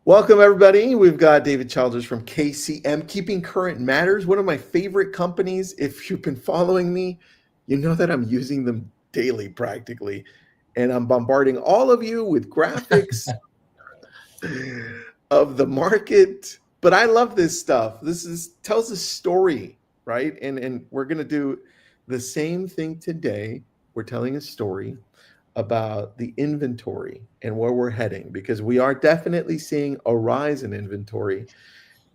Welcome, everybody. We've got David Childers from KCM, Keeping Current Matters, one of my favorite companies. If you've been following me, you know that I'm using them daily practically, and I'm bombarding all of you with graphics of the market. But I love this stuff. This is tells a story, right? And we're going to do the same thing today. We're telling a story about the inventory and where we're heading because we are definitely seeing a rise in inventory.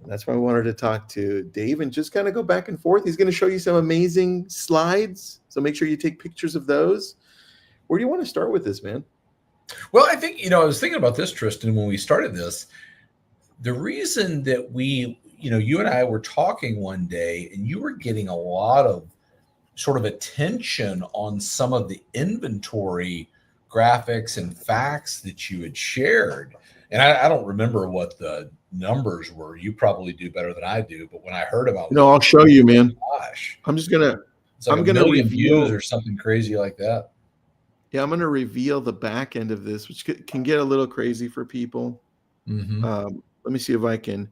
And that's why I wanted to talk to Dave and just kind of go back and forth. He's going to show you some amazing slides. So make sure you take pictures of those. Where do you want to start with this, man? Well, I think, I was thinking about this, Tristan, when we started this. The reason that you and I were talking one day and you were getting a lot of sort of attention on some of the inventory graphics and facts that you had shared. And I don't remember what the numbers were. You probably do better than I do. But when I heard about No, I'll show you, man. gosh, I'm just gonna it's like I'm a gonna million reveal views or something crazy like that. Yeah, I'm gonna reveal the back end of this, which can get a little crazy for people. Mm-hmm. Let me see if I can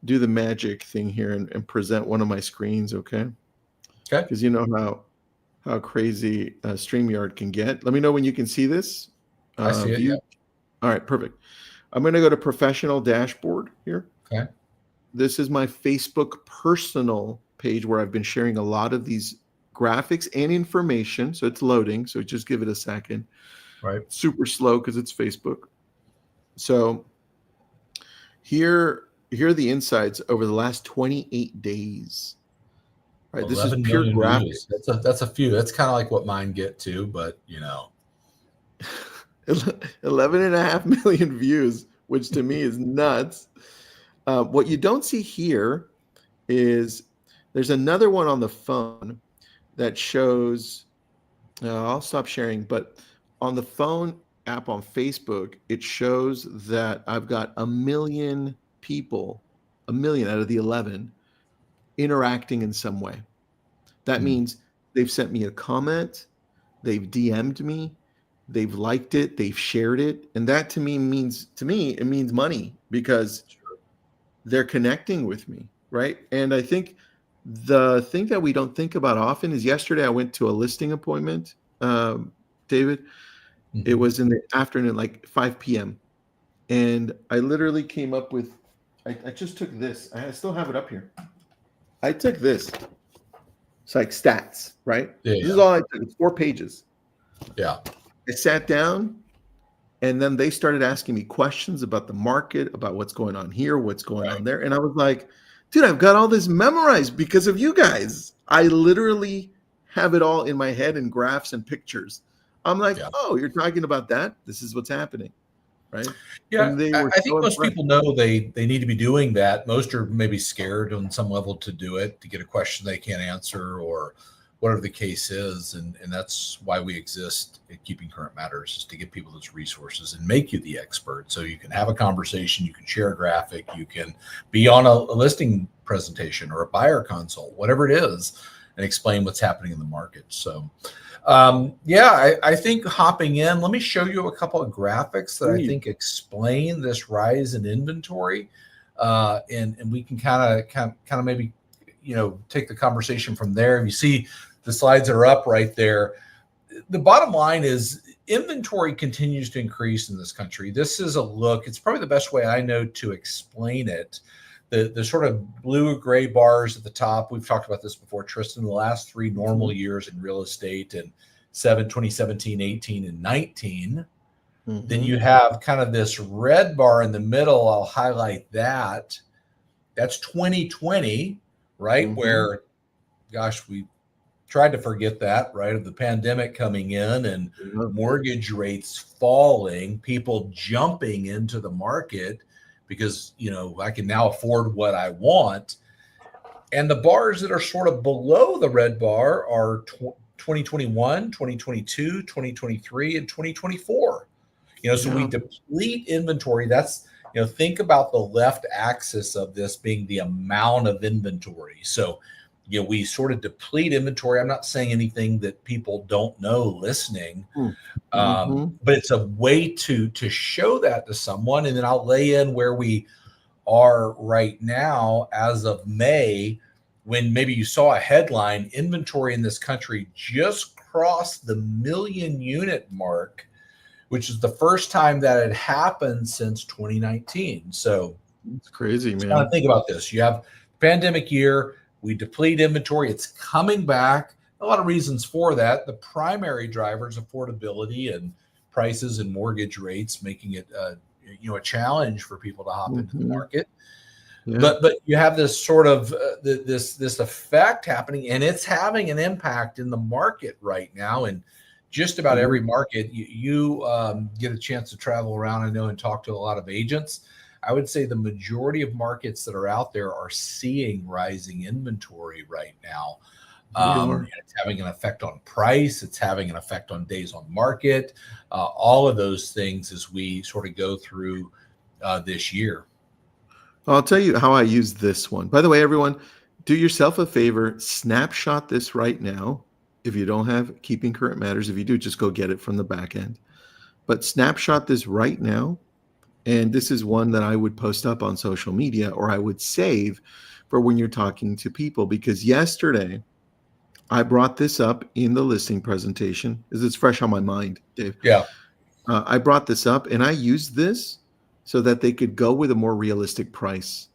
do the magic thing here and present one of my screens, okay? Okay. Because you know how crazy StreamYard can get. Let me know when you can see this. I see it. Yeah. All right, perfect. I'm going to go to professional dashboard here. Okay. This is my Facebook personal page where I've been sharing a lot of these graphics and information. So it's loading. So just give it a second. Right. Super slow because it's Facebook. So here are the insights over the last 28 days. Right, this is pure graphics. That's a few. That's kind of like what mine get to, but 11.5 million views, which to me is nuts. What you don't see here is there's another one on the phone that shows, I'll stop sharing, but on the phone app on Facebook, it shows that I've got 1 million people, 1 million out of the 11, interacting in some way. That means they've sent me a comment, they've DM'd me, they've liked it, they've shared it, and that to me it means money because they're connecting with me, right? And I think the thing that we don't think about often is yesterday I went to a listing appointment, David. It was in the afternoon, like 5 p.m. And I literally came up with, I just took this. I still have it up here. I took this. It's like stats, right? Yeah, this is all I took. It's 4 pages. Yeah. I sat down and then they started asking me questions about the market, about what's going on here, what's going on there. And I was like, dude, I've got all this memorized because of you guys. I literally have it all in my head in graphs and pictures. I'm like, oh, you're talking about that? This is what's happening. Right. Yeah. I think most people know they need to be doing that. Most are maybe scared on some level to do it, to get a question they can't answer or whatever the case is. And that's why we exist at Keeping Current Matters, is to give people those resources and make you the expert. So you can have a conversation, you can share a graphic, you can be on a listing presentation or a buyer consult, whatever it is, and explain what's happening in the market. So I think hopping in, let me show you a couple of graphics that I think explain this rise in inventory. And we can kind of maybe, take the conversation from there. If you see the slides that are up right there, the bottom line is inventory continues to increase in this country. This is a look. It's probably the best way I know to explain it. The sort of blue gray bars at the top, we've talked about this before, Tristan, the last 3 normal years in real estate in 2017, 18, and 19. Then you have kind of this red bar in the middle. I'll highlight that. That's 2020, right? Where, gosh, we tried to forget that, right? Of the pandemic coming in and mortgage rates falling, people jumping into the market because, I can now afford what I want. And the bars that are sort of below the red bar are 2021, 2022, 2023, and 2024. So we deplete inventory. That's, think about the left axis of this being the amount of inventory. So we sort of deplete inventory. I'm not saying anything that people don't know listening, but it's a way to show that to someone. And then I'll lay in where we are right now as of May, when maybe you saw a headline, inventory in this country just crossed the 1 million unit mark, which is the first time that had happened since 2019. So it's crazy, man. Kind of think about this. You have pandemic year, we deplete inventory. It's coming back. A lot of reasons for that. The primary drivers, affordability and prices and mortgage rates, making it a challenge for people to hop into the market. Yeah. But you have this sort of this effect happening, and it's having an impact in the market right now. And just about every market, you get a chance to travel around, I know, and talk to a lot of agents. I would say the majority of markets that are out there are seeing rising inventory right now. It's having an effect on price. It's having an effect on days on market. All of those things as we sort of go through this year. I'll tell you how I use this one. By the way, everyone, do yourself a favor, snapshot this right now. If you don't have Keeping Current Matters, if you do, just go get it from the back end. But snapshot this right now. And this is one that I would post up on social media, or I would save for when you're talking to people. Because yesterday, I brought this up in the listing presentation, because it's fresh on my mind, Dave. Yeah. I brought this up, and I used this so that they could go with a more realistic price.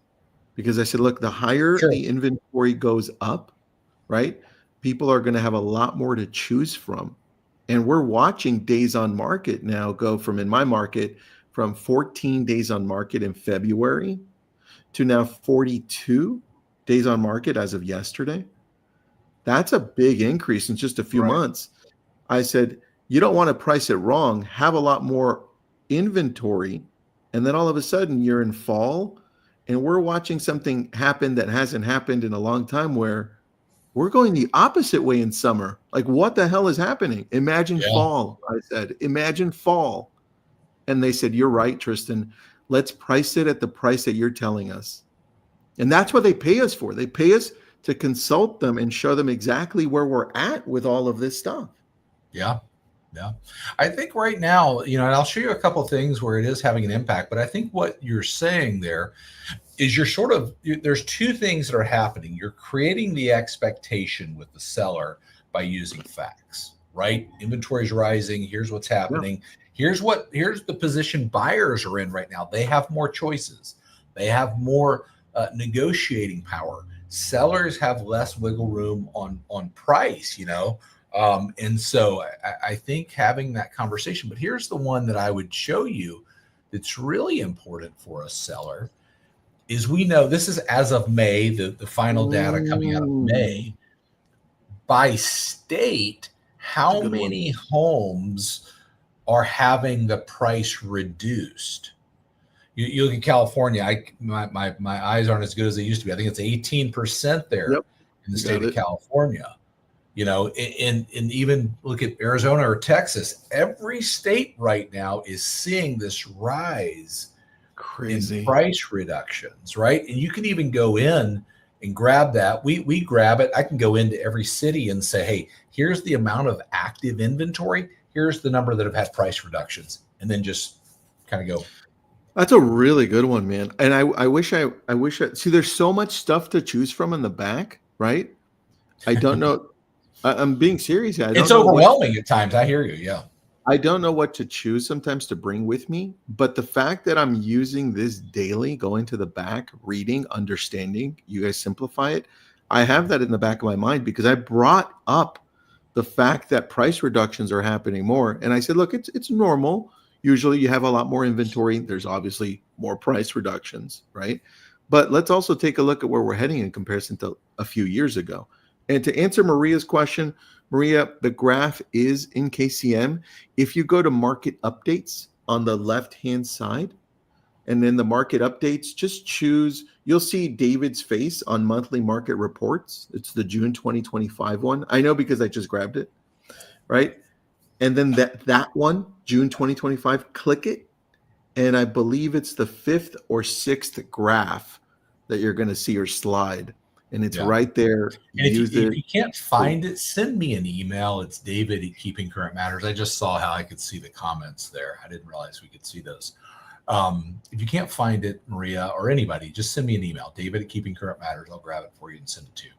Because I said, look, the higher the inventory goes up, right, people are going to have a lot more to choose from. And we're watching days on market now go from, in my market, from 14 days on market in February to now 42 days on market as of yesterday. That's a big increase in just a few months. I said, you don't want to price it wrong, have a lot more inventory, and then all of a sudden you're in fall, and we're watching something happen that hasn't happened in a long time, where we're going the opposite way in summer. Like, what the hell is happening? Imagine fall. I said, imagine fall. And they said, you're right, Tristan. Let's price it at the price that you're telling us. And that's what they pay us for. They pay us to consult them and show them exactly where we're at with all of this stuff. Yeah. Yeah. I think right now, and I'll show you a couple of things where it is having an impact, but I think what you're saying there is there's two things that are happening. You're creating the expectation with the seller by using facts, right? Inventory is rising. Here's what's happening. Yeah. Here's the position buyers are in right now. They have more choices. They have more negotiating power. Sellers have less wiggle room on price, and so I think having that conversation. But here's the one that I would show you that's really important for a seller is, we know this is as of May, the final data coming out of May. By state, how many homes are having the price reduced? You look at California. My eyes aren't as good as they used to be. I think it's 18% there in the state of California. And even look at Arizona or Texas. Every state right now is seeing this rise in price reductions, right? And you can even go in and grab that. We grab it. I can go into every city and say, hey, here's the amount of active inventory. Here's the number that have had price reductions, and then just kind of go. That's a really good one, man. And I wish I see, there's so much stuff to choose from in the back, right? I don't know. I'm being serious. It's overwhelming at times. I hear you. Yeah. I don't know what to choose sometimes to bring with me, but the fact that I'm using this daily, going to the back, reading, understanding, you guys simplify it. I have that in the back of my mind because I brought up the fact that price reductions are happening more. And I said, look, it's normal. Usually you have a lot more inventory. There's obviously more price reductions, right? But let's also take a look at where we're heading in comparison to a few years ago. And to answer Maria's question, Maria, the graph is in KCM. If you go to market updates on the left-hand side, and then the market updates, just choose, you'll see David's face on monthly market reports. It's the June 2025 one. I know because I just grabbed it, right? And then that one, June 2025, click it. And I believe it's the 5th or 6th graph that you're going to see, or slide. and it's right there. And Use if it. you can't find it, send me an email. It's David at Keeping Current Matters. I just saw how I could see the comments there. I didn't realize we could see those. If you can't find it, Maria or anybody, just send me an email, David at Keeping Current Matters. I'll grab it for you and send it to you.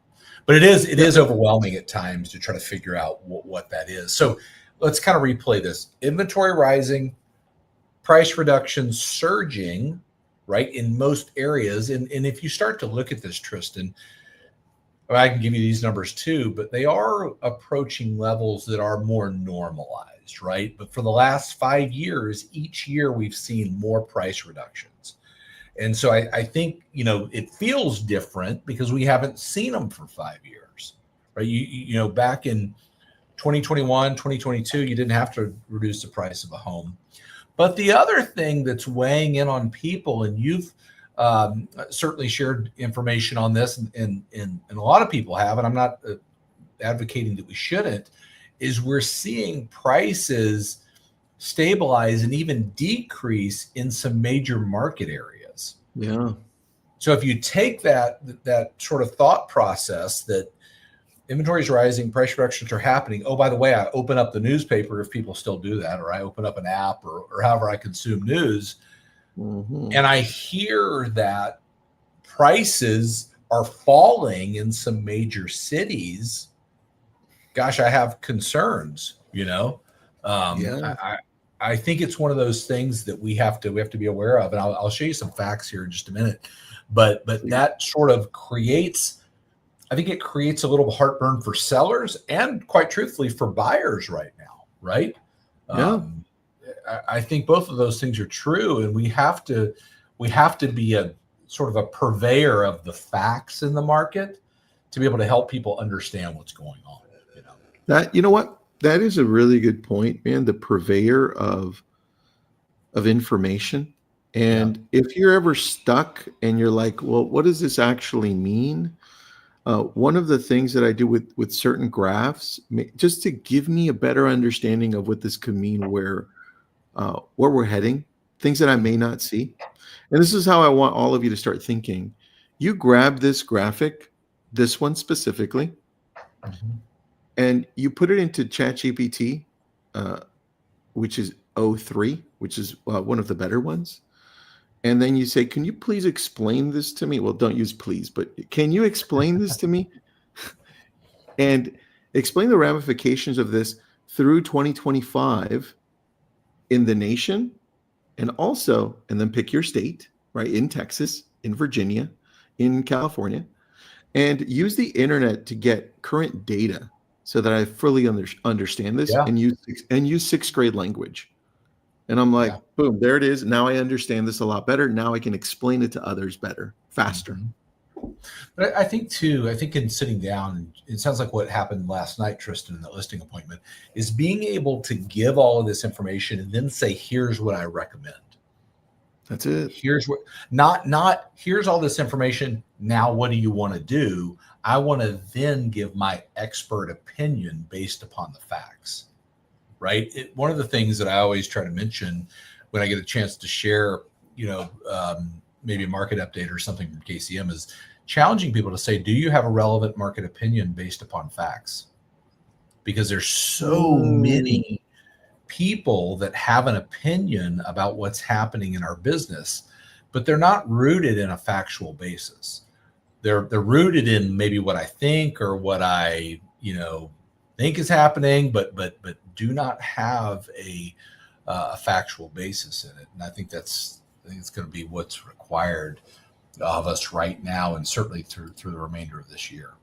But it is overwhelming at times to try to figure out what that is. So let's kind of replay this. Inventory rising, price reductions surging, right, in most areas. And if you start to look at this, Tristan, I can give you these numbers too, but they are approaching levels that are more normalized, right? But for the last 5 years, each year we've seen more price reductions. And so I think, it feels different because we haven't seen them for 5 years, right? Back in 2021, 2022, you didn't have to reduce the price of a home. But the other thing that's weighing in on people, and you've certainly shared information on this, and a lot of people have, and I'm not advocating that we shouldn't, is we're seeing prices stabilize and even decrease in some major market areas. Yeah. So if you take that sort of thought process that inventory is rising, price reductions are happening. Oh, by the way, I open up the newspaper if people still do that, or I open up an app or however I consume news. And I hear that prices are falling in some major cities. Gosh, I have concerns, I think it's one of those things that we have to be aware of. And I'll show you some facts here in just a minute. But that sort of creates, I think it creates a little heartburn for sellers and, quite truthfully, for buyers right now, right? Yeah. I think both of those things are true, and we have to be a sort of a purveyor of the facts in the market to be able to help people understand what's going on. That is a really good point, man. The purveyor of information. And if you're ever stuck and you're like, well, what does this actually mean? One of the things that I do with certain graphs, just to give me a better understanding of what this could mean, where we're heading, things that I may not see. And this is how I want all of you to start thinking. You grab this graphic, this one specifically, and you put it into ChatGPT, which is O3, which is one of the better ones. And then you say, can you please explain this to me? Well, don't use please, but can you explain this to me? And explain the ramifications of this through 2025 in the nation, and then pick your state, right? In Texas, in Virginia, in California, and use the internet to get current data so that I fully understand this, and use sixth grade language. And I'm like, boom, there it is. Now I understand this a lot better. Now I can explain it to others better, faster. But I think in sitting down, it sounds like what happened last night, Tristan, in the listing appointment, is being able to give all of this information and then say, here's what I recommend. That's it. Here's what, not here's all this information. Now, what do you want to do? I want to then give my expert opinion based upon the facts, right? One of the things that I always try to mention when I get a chance to share, maybe a market update or something from KCM is challenging people to say, do you have a relevant market opinion based upon facts? Because there's so many people that have an opinion about what's happening in our business, but they're not rooted in a factual basis. They're rooted in maybe what I think or what I, think is happening, but do not have a factual basis in it. And I think it's going to be what's required of us right now, and certainly through the remainder of this year.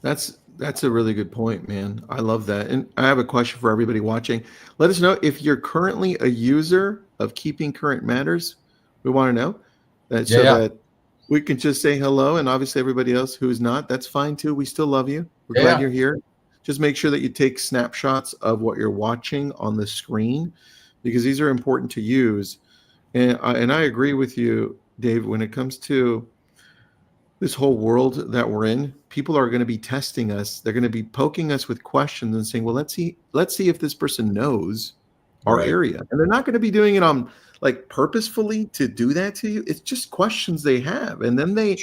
That's a really good point, man. I love that. And I have a question for everybody watching. Let us know if you're currently a user of Keeping Current Matters. We want to know that that we can just say hello. And obviously everybody else who is not, that's fine too. We still love you. We're glad you're here. Just make sure that you take snapshots of what you're watching on the screen, because these are important to use. And I agree with you, Dave, when it comes to this whole world that we're in, people are going to be testing us. They're going to be poking us with questions and saying, well, let's see if this person knows our area. And they're not going to be doing it on purposefully to do that to you. It's just questions they have. And then they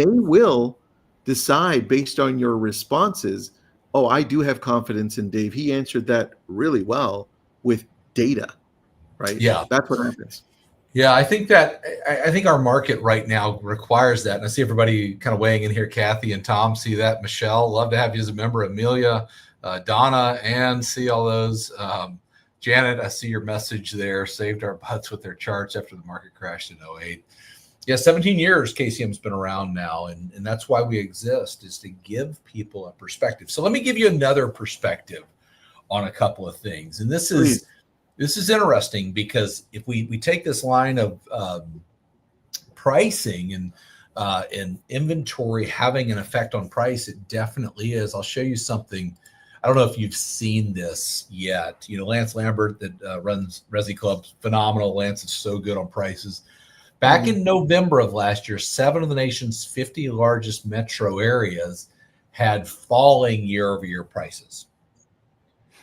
will decide based on your responses, oh, I do have confidence in Dave. He answered that really well with data, right? Yeah. That's what happens. Yeah, I think our market right now requires that. And I see everybody kind of weighing in here. Kathy and Tom, see that. Michelle, love to have you as a member. Amelia, Donna, and see all those. Janet, I see your message there. Saved our butts with their charts after the market crashed in 08. Yeah, 17 years KCM's been around now, and that's why we exist, is to give people a perspective. So let me give you another perspective on a couple of things. And this is interesting, because if we take this line of pricing and inventory having an effect on price, it definitely is. I'll show you something. I don't know if you've seen this yet. You know, Lance Lambert that runs Resi Club, phenomenal. Lance is so good on prices. Back in November of last year, 7 of the nation's 50 largest metro areas had falling year-over-year prices.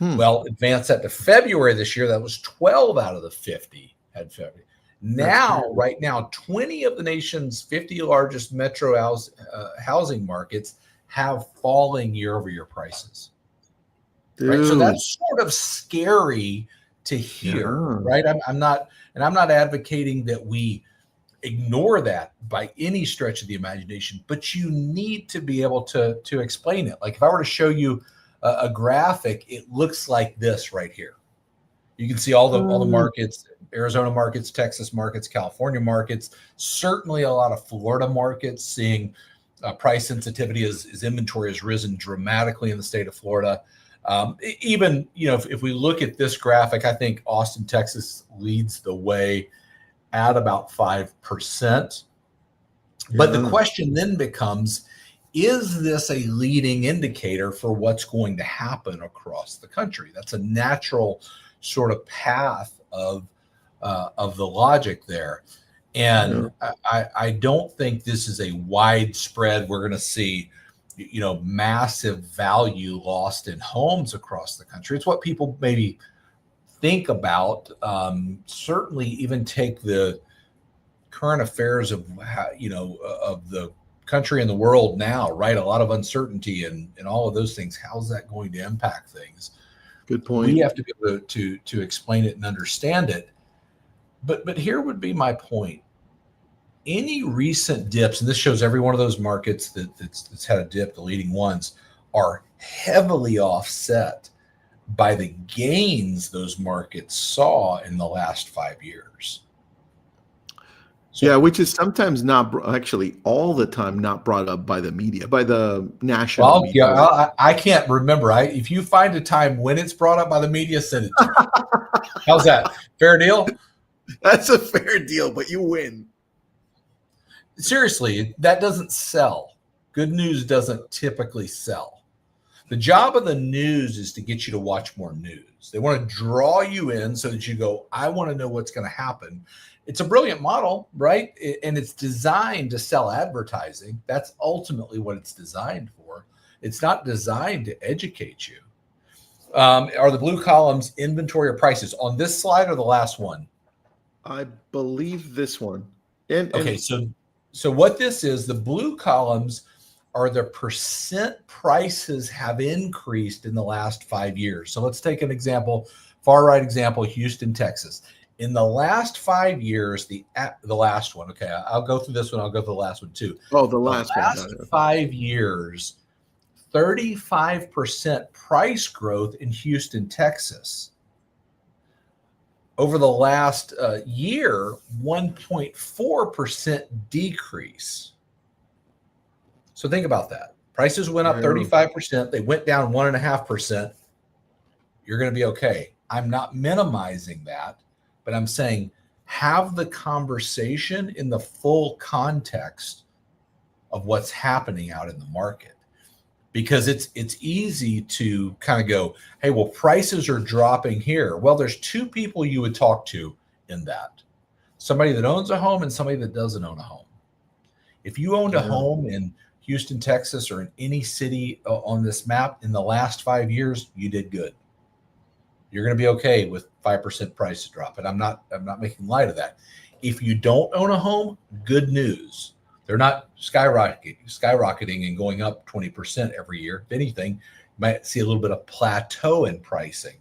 Well, advance that to February this year, that was 12 out of the 50 had February. Now, right now, 20 of the nation's 50 largest metro housing markets have falling year-over-year prices. Right? So that's sort of scary to hear, right? I'm not advocating that we ignore that by any stretch of the imagination, but you need to be able to explain it. Like if I were to show you a graphic, it looks like this right here. You can see all the markets, Arizona markets, Texas markets, California markets, certainly a lot of Florida markets seeing price sensitivity as inventory has risen dramatically in the state of Florida. Even, you know, if we look at this graphic, I think Austin, Texas leads the way at about 5%. But the question then becomes, is this a leading indicator for what's going to happen across the country? That's a natural sort of path of the logic there. And I don't think this is a widespread, we're going to see, you know, massive value lost in homes across the country. It's what people maybe think about. Certainly even take the current affairs of how, you know, of the country and the world now, right? A lot of uncertainty and all of those things. How's that going to impact things? Good point. We have to be able to explain it and understand it. But here would be my point. Any recent dips, and this shows every one of those markets that's had a dip, the leading ones, are heavily offset by the gains those markets saw in the last 5 years. So, yeah, which is sometimes not actually all the time not brought up by the media, by the national media. Yeah, I can't remember. If you find a time when it's brought up by the media, send it to me. How's that? Fair deal? That's a fair deal, but you win. Seriously, that doesn't sell. Good news doesn't typically sell. The job of the news is to get you to watch more news. They want to draw you in so that you go, I want to know what's going to happen. It's a brilliant model, right? And it's designed to sell advertising. That's ultimately what it's designed for. It's not designed to educate you. Are the blue columns inventory or prices on this slide or the last one? I believe this one. Okay, so what this is, the blue columns are the percent prices have increased in the last 5 years. So let's take an example, far right example, Houston, Texas. In the last 5 years, the last one, okay, I'll go through this one. I'll go through the last one too. Oh, the last 5 years, 35% price growth in Houston, Texas. Over the last year, 1.4% decrease. So think about that. Prices went up 35%. They went down 1.5%. You're going to be okay. I'm not minimizing that, but I'm saying have the conversation in the full context of what's happening out in the market. Because it's easy to kind of go, hey, well, prices are dropping here. Well, there's two people you would talk to in that. Somebody that owns a home and somebody that doesn't own a home. If you owned a home in Houston, Texas, or in any city on this map in the last 5 years, you did good. You're going to be okay with 5% price drop. And I'm not making light of that. If you don't own a home, good news. They're not skyrocketing and going up 20% every year. If anything, you might see a little bit of plateau in pricing,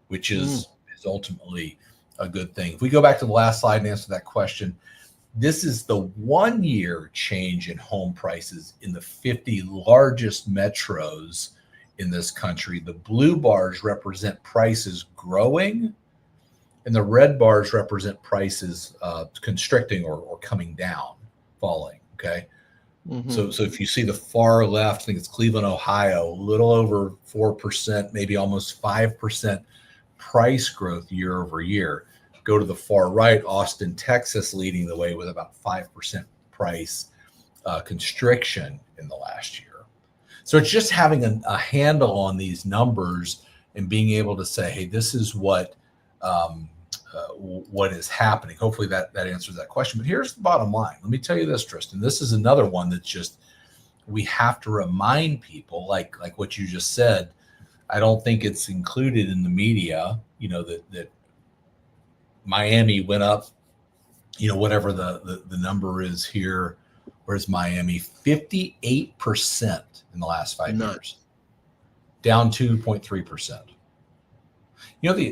which is ultimately a good thing. If we go back to the last slide and answer that question, this is the 1 year change in home prices in the 50 largest metros in this country. The blue bars represent prices growing, and the red bars represent prices constricting or coming down, falling. Okay. So if you see the far left, I think it's Cleveland, Ohio, a little over 4%, maybe almost 5% price growth year over year. Go to the far right, Austin, Texas, leading the way with about 5% price constriction in the last year. So it's just having a handle on these numbers and being able to say, hey, this is what is happening. Hopefully that answers that question. But here's the bottom line. Let me tell you this, Tristan. This is another one that's just, we have to remind people, like what you just said. I don't think it's included in the media, that Miami went up, whatever the number is here. Where's Miami? 58% in the last 5 years, down 2.3%.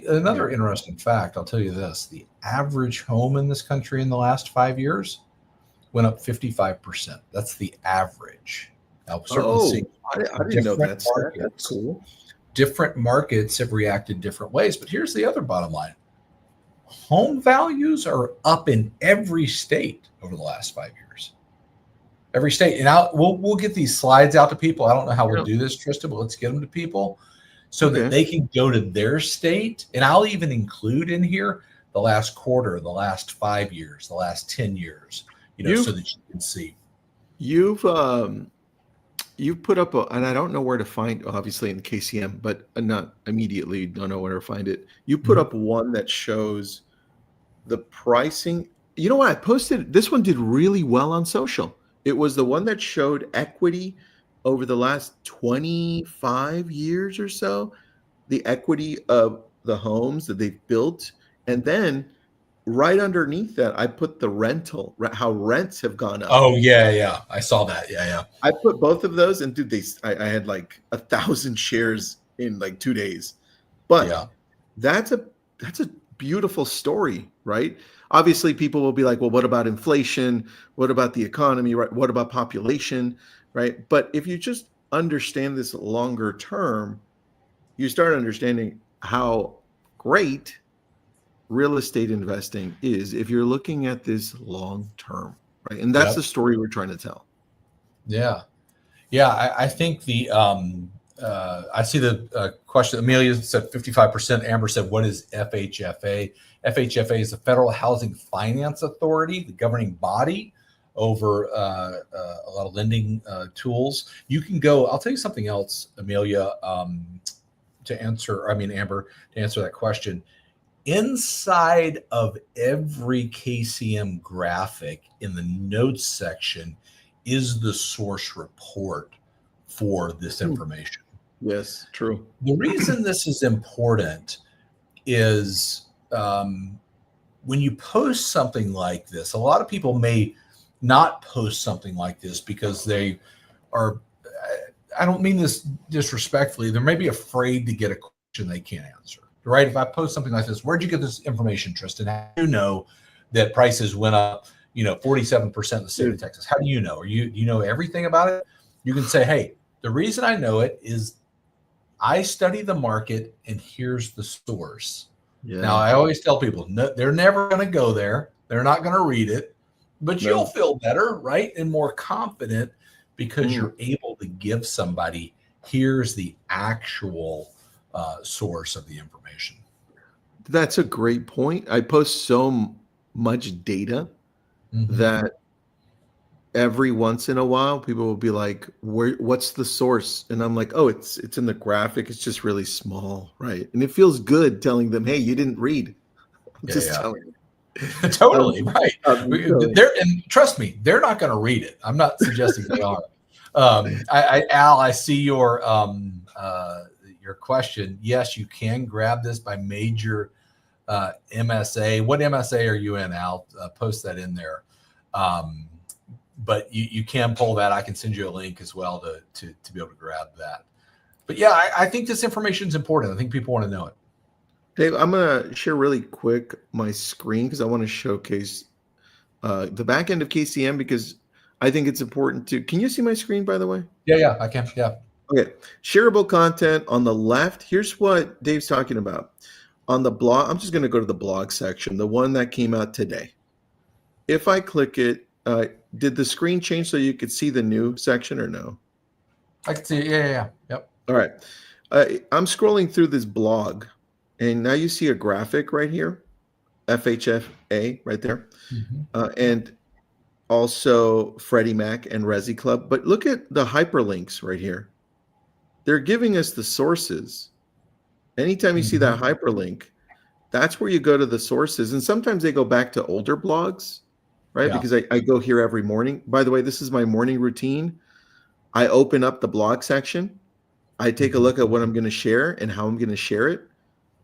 Another interesting fact, I'll tell you this, the average home in this country in the last 5 years went up 55%. That's the average. Now, certainly I didn't know that. That's cool. Different markets have reacted different ways, but here's the other bottom line. Home values are up in every state over the last 5 years. Every state. And we'll get these slides out to people. I don't know how we'll do this, Tristan, but let's get them to people so that they can go to their state. And I'll even include in here the last quarter, the last 5 years, the last 10 years, so that you can see. You've put up and I don't know where to find, obviously in the KCM, but not immediately, don't know where to find it. You put up one that shows the pricing. You know what? I posted, this one did really well on social. It was the one that showed equity over the last 25 years or so, the equity of the homes that they've built. And then right underneath that, I put the rental, how rents have gone up. Oh, yeah. I saw that. Yeah. I put both of those, and dude, I had like 1,000 shares in like 2 days. But that's a beautiful story, right? Obviously, people will be like, well, what about inflation? What about the economy? Right? What about population? Right? But if you just understand this longer term, you start understanding how great real estate investing is if you're looking at this long term, right? And that's the story we're trying to tell. Yeah. I think I see the question. Amelia said 55%. Amber said, what is FHFA? FHFA is the Federal Housing Finance Authority, the governing body over a lot of lending tools. You can go, I'll tell you something else, Amelia, Amber, to answer that question. Inside of every KCM graphic in the notes section is the source report for this information. Yes, true. The reason this is important is when you post something like this, a lot of people may not post something like this because they are, I don't mean this disrespectfully, they may be afraid to get a question they can't answer. Right? If I post something like this, where'd you get this information, Tristan? How do you know that prices went up, 47% in the state of Texas? How do you know? Do you know everything about it? You can say, hey, the reason I know it is I study the market and here's the source. Yeah. Now, I always tell people, no, they're never going to go there. They're not going to read it, but you'll feel better, right? And more confident because you're able to give somebody, here's the actual source of the information. That's a great point. I post so much data that every once in a while people will be like, what's the source? And I'm like, oh, it's in the graphic. It's just really small, right? And it feels good telling them, hey, you didn't read. I'm just telling you. Totally, right. And trust me, they're not going to read it. I'm not suggesting they are. Al, I see your question. Yes, you can grab this by major MSA. What MSA are you in, Al? Post that in there. but you can pull that. I can send you a link as well to be able to grab that. But yeah, I think this information is important. I think people want to know it. Dave, I'm going to share really quick my screen because I want to showcase the back end of KCM because I think it's important to. Can you see my screen, by the way? Yeah, I can. Yeah. Okay. Shareable content on the left. Here's what Dave's talking about. On the blog, I'm just going to go to the blog section, the one that came out today. If I click it, did the screen change so you could see the new section or no? I can see it. Yeah. Yep. All right. I'm scrolling through this blog, and now you see a graphic right here, FHFA right there, and also Freddie Mac and Resi Club. But look at the hyperlinks right here. They're giving us the sources. Anytime you see that hyperlink, that's where you go to the sources. And sometimes they go back to older blogs, right? Yeah. Because I go here every morning. By the way, this is my morning routine. I open up the blog section. I take a look at what I'm going to share and how I'm going to share it.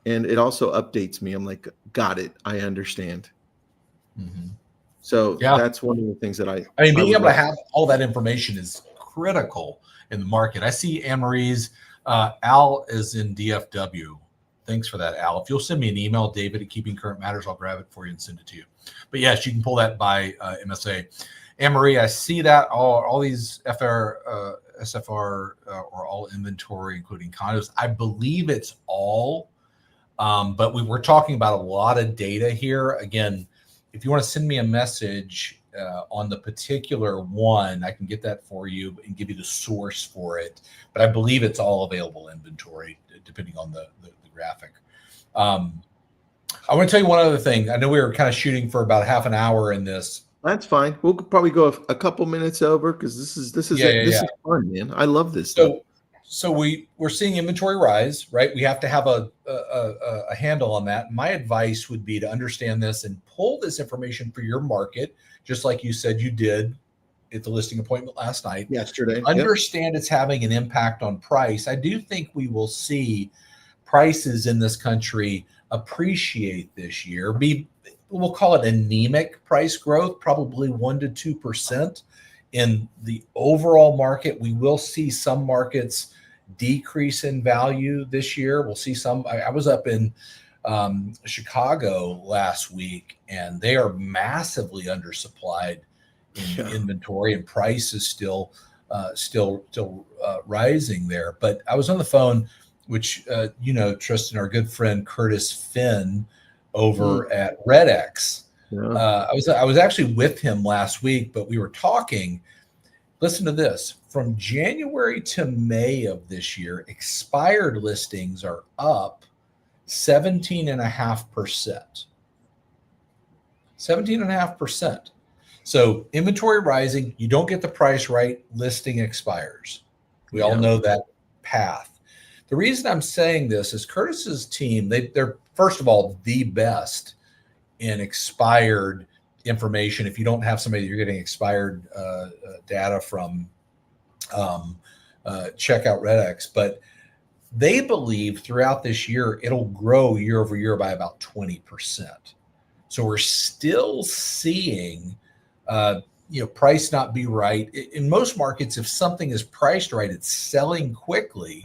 And it also updates me. I'm like, got it. I understand. So that's one of the things that I mean, being able to have all that information is critical in the market. I see Anne-Marie's Al is in DFW. Thanks for that, Al. If you'll send me an email, David at Keeping Current Matters, I'll grab it for you and send it to you. But yes, you can pull that by MSA. Anne-Marie, I see that all these SFR are all inventory, including condos. I believe it's all, but we're talking about a lot of data here. Again, if you want to send me a message on the particular one, I can get that for you and give you the source for it. But I believe it's all available inventory, depending on the graphic. I want to tell you one other thing. I know we were kind of shooting for about half an hour in this. That's fine. We'll probably go a couple minutes over because this is fun, man. I love this stuff. So we're seeing inventory rise, right? We have to have a handle on that. My advice would be to understand this and pull this information for your market, just like you said you did at the listing appointment last night. Yesterday. Understand it's having an impact on price. I do think we will see prices in this country appreciate this year. We'll call it anemic price growth, probably 1% to 2%. In the overall market, we will see some markets decrease in value this year. We'll see some. I was up in Chicago last week, and they are massively undersupplied in inventory, and price is still rising there. But I was on the phone, which Tristan, our good friend Curtis Finn over at RedX. Yeah. I was actually with him last week, but we were talking. Listen to this. From January to May of this year, expired listings are up 17.5%. 17.5%. So inventory rising, you don't get the price right, listing expires. We all know that path. The reason I'm saying this is Curtis's team, they're first of all the best in expired information. If you don't have somebody that you're getting expired data from, check out RedX. But they believe throughout this year it'll grow year over year by about 20%. So we're still seeing price not be right. In most markets, if something is priced right, it's selling quickly,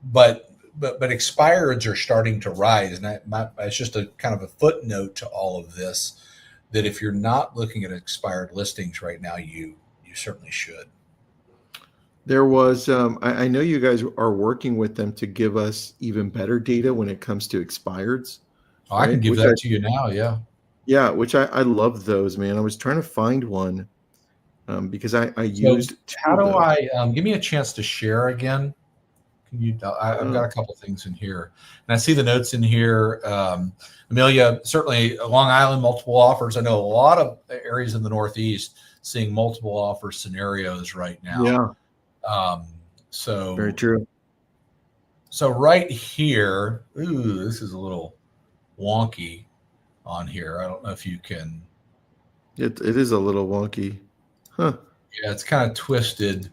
but expireds are starting to rise. And it's just a kind of a footnote to all of this, that if you're not looking at expired listings right now, you certainly should. There was, I know you guys are working with them to give us even better data when it comes to expireds. Oh, right? I can give that to you now. Yeah. Yeah. Which I love those, man. I was trying to find one because I used. How do I, give me a chance to share again? Can you, I've got a couple things in here, and I see the notes in here. Amelia, certainly Long Island, multiple offers. I know a lot of areas in the Northeast seeing multiple offer scenarios right now. Yeah. So very true. So right here, this is a little wonky on here. I don't know if you can. It is a little wonky. Huh. Yeah, it's kind of twisted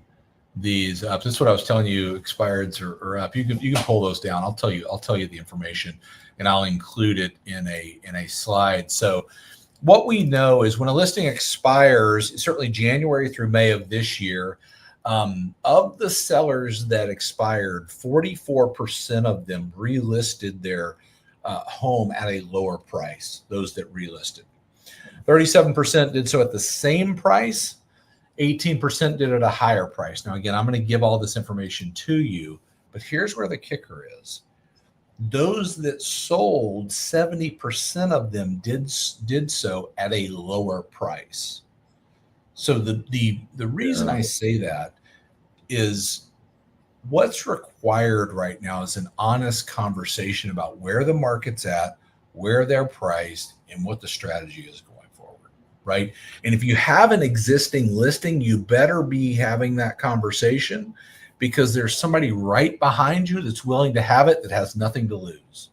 these up. That's what I was telling you. Expireds are up. You can pull those down. I'll tell you the information, and I'll include it in a slide. So what we know is when a listing expires, certainly January through May of this year, of the sellers that expired, 44% of them relisted their home at a lower price, those that relisted. 37% did so at the same price. 18% did at a higher price. Now, again, I'm going to give all this information to you, but here's where the kicker is. Those that sold, 70% of them did so at a lower price. So the reason I say that is what's required right now is an honest conversation about where the market's at, where they're priced, and what the strategy is going forward, right? And if you have an existing listing, you better be having that conversation, because there's somebody right behind you that's willing to have it, that has nothing to lose,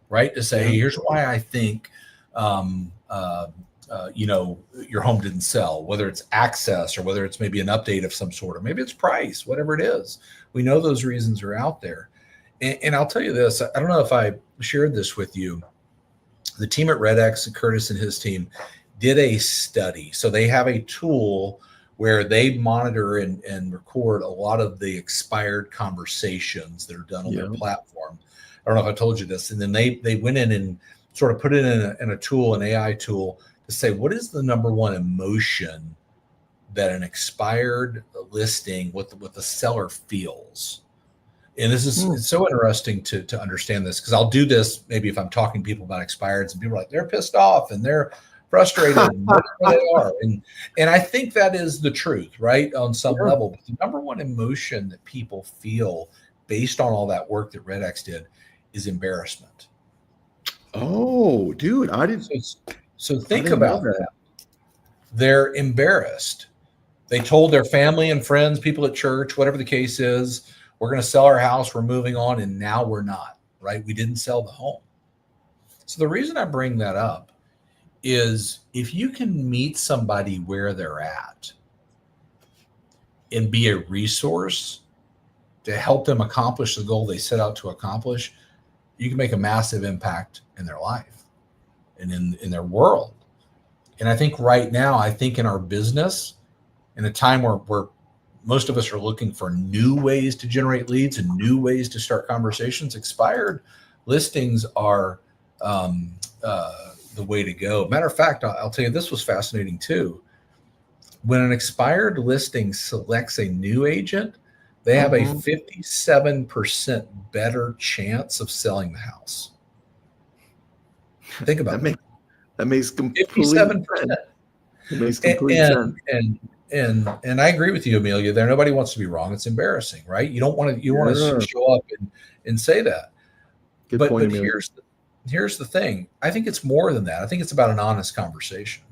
right? To say, hey, here's why I think, your home didn't sell, whether it's access or whether it's maybe an update of some sort, or maybe it's price, whatever it is. We know those reasons are out there. And I'll tell you this, I don't know if I shared this with you. The team at RedX, Curtis and his team, did a study. So they have a tool where they monitor and record a lot of the expired conversations that are done on their platform. I don't know if I told you this. And then they went in and sort of put it in a tool, an AI tool, to say, what is the number one emotion that an expired listing, what the seller feels? And this is it's so interesting to understand this, because I'll do this maybe if I'm talking to people about expireds and people are like, they're pissed off and they're frustrated and whatever they are. And I think that is the truth, right? On some level. But the number one emotion that people feel based on all that work that RedX did is embarrassment. Oh, dude, I didn't. So think about that. They're embarrassed. They told their family and friends, people at church, whatever the case is, we're going to sell our house, we're moving on, and now we're not, right? We didn't sell the home. So the reason I bring that up is if you can meet somebody where they're at and be a resource to help them accomplish the goal they set out to accomplish, you can make a massive impact in their life and in their world. And I think right now, I think in our business, in a time where most of us are looking for new ways to generate leads and new ways to start conversations, expired listings are the way to go. Matter of fact, I'll tell you, this was fascinating too. When an expired listing selects a new agent, they have a 57% better chance of selling the house. Think about that. That makes complete 57%. It makes complete sense. And I agree with you, Amelia. There, nobody wants to be wrong. It's embarrassing, right? You don't want to. You want to show up and say that. Good but point, here's the thing. I think it's more than that. I think it's about an honest conversation.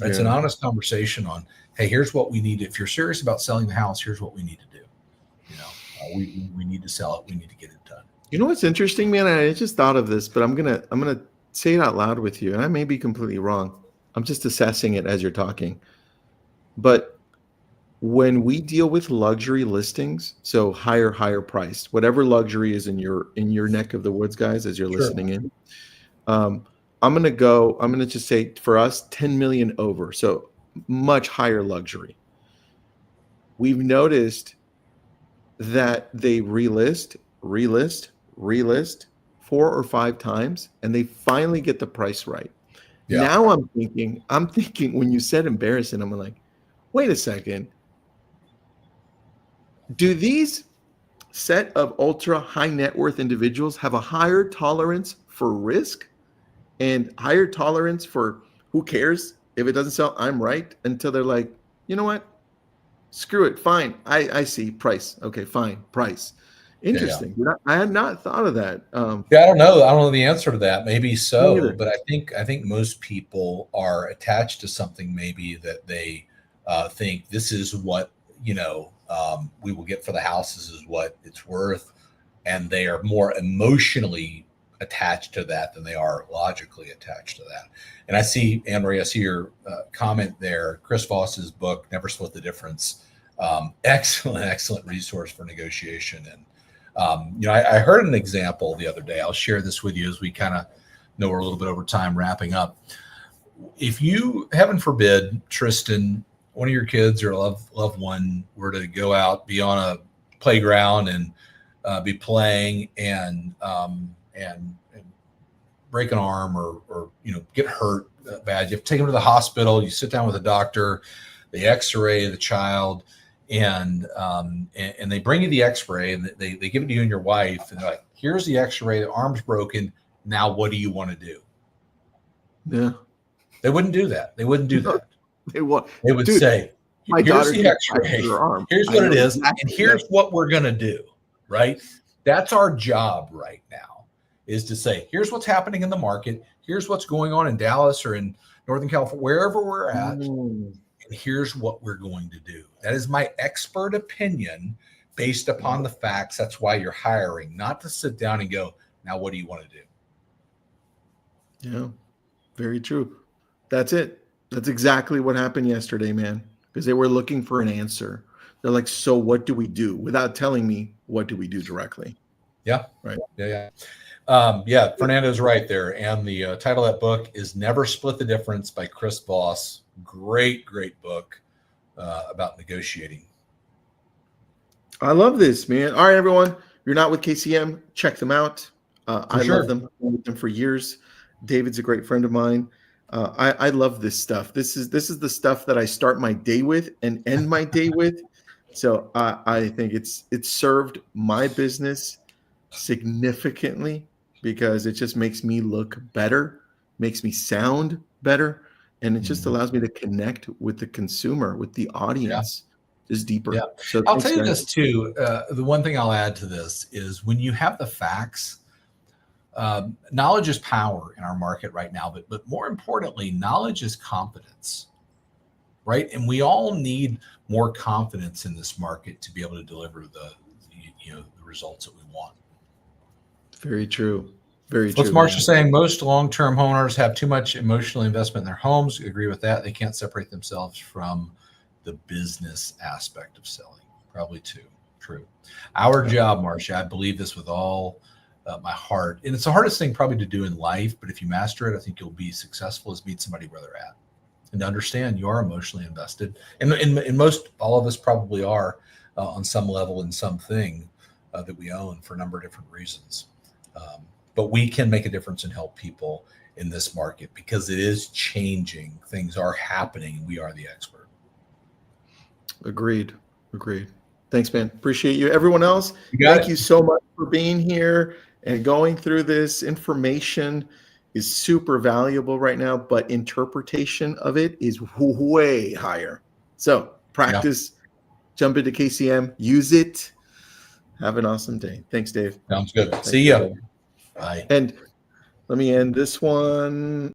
It's an honest conversation on, hey, here's what we need. If you're serious about selling the house, here's what we need to do. We need to sell it. We need to get it done. You know what's interesting, man? I just thought of this, but I'm gonna say it out loud with you, and I may be completely wrong. I'm just assessing it as you're talking. But when we deal with luxury listings, so higher priced, whatever luxury is in your neck of the woods, guys, as you're listening in, I'm gonna just say for us, 10 million over, so much higher luxury. We've noticed that they relist 4 or 5 times, and they finally get the price right. Yeah. Now I'm thinking when you said embarrassing, I'm like, wait a second. Do these set of ultra high net worth individuals have a higher tolerance for risk and higher tolerance for who cares if it doesn't sell? I'm right, until they're like, you know what? Screw it. Fine. I see. Price. Okay, fine. Price. Interesting. Yeah. I had not thought of that. I don't know. I don't know the answer to that. Maybe so, but I think most people are attached to something maybe that they think this is what, we will get for the house. This is what it's worth. And they are more emotionally attached to that than they are logically attached to that. And I see, Anne-Marie, I see your comment there. Chris Voss's book, Never Split the Difference. Excellent resource for negotiation. And, I heard an example the other day. I'll share this with you as we kind of know we're a little bit over time wrapping up. if you, heaven forbid, Tristan, one of your kids or a loved one were to go out, be on a playground and be playing and break an arm or get hurt bad, you have to take them to the hospital. You sit down with a doctor, they X-ray the child, and they bring you the X-ray and they give it to you and your wife, and they're like, "Here's the X-ray. The arm's broken. Now, what do you want to do?" Yeah, they wouldn't do that. They wouldn't do that. They would say, my "Here's daughter the X-ray. Here's what it is, and here's what we're gonna do." Right? That's our job right now, is to say, "Here's what's happening in the market. Here's what's going on in Dallas or in Northern California, wherever we're at, and here's what we're going to do." That is my expert opinion based upon the facts. That's why you're hiring, not to sit down and go, "Now, what do you want to do?" Yeah, very true. That's it. That's exactly what happened yesterday, man, because they were looking for an answer. They're like, "So what do we do?" Without telling me what do we do directly. Yeah. Right. Yeah. Fernando's right there. And the title of that book is Never Split the Difference by Chris Voss. Great book about negotiating. I love this, man. All right, everyone. If you're not with KCM, check them out. I love them. I've been with them for years. David's a great friend of mine. I love this stuff. This is the stuff that I start my day with and end my day with. So I think it's served my business significantly because it just makes me look better, makes me sound better, and it just allows me to connect with the consumer, with the audience, just deeper. Yeah. So I'll tell you this too. The one thing I'll add to this is when you have the facts, knowledge is power in our market right now, but more importantly, knowledge is confidence, right? And we all need more confidence in this market to be able to deliver the results that we want. Very true. Very true. What's Marsha saying? Most long-term homeowners have too much emotional investment in their homes. Agree with that. They can't separate themselves from the business aspect of selling. Probably too true. Our job, Marsha, I believe this with all my heart, and it's the hardest thing probably to do in life, but if you master it, I think you'll be successful, is meet somebody where they're at and to understand you are emotionally invested. And most, all of us probably are on some level in something that we own for a number of different reasons. But we can make a difference and help people in this market because it is changing. Things are happening. We are the expert. Agreed. Thanks, man. Appreciate you. Everyone else, thank you so much for being here and going through this. Information is super valuable right now, but interpretation of it is way higher. So practice, jump into KCM, use it. Have an awesome day. Thanks, Dave. Sounds good. See ya. Bye. And let me end this one.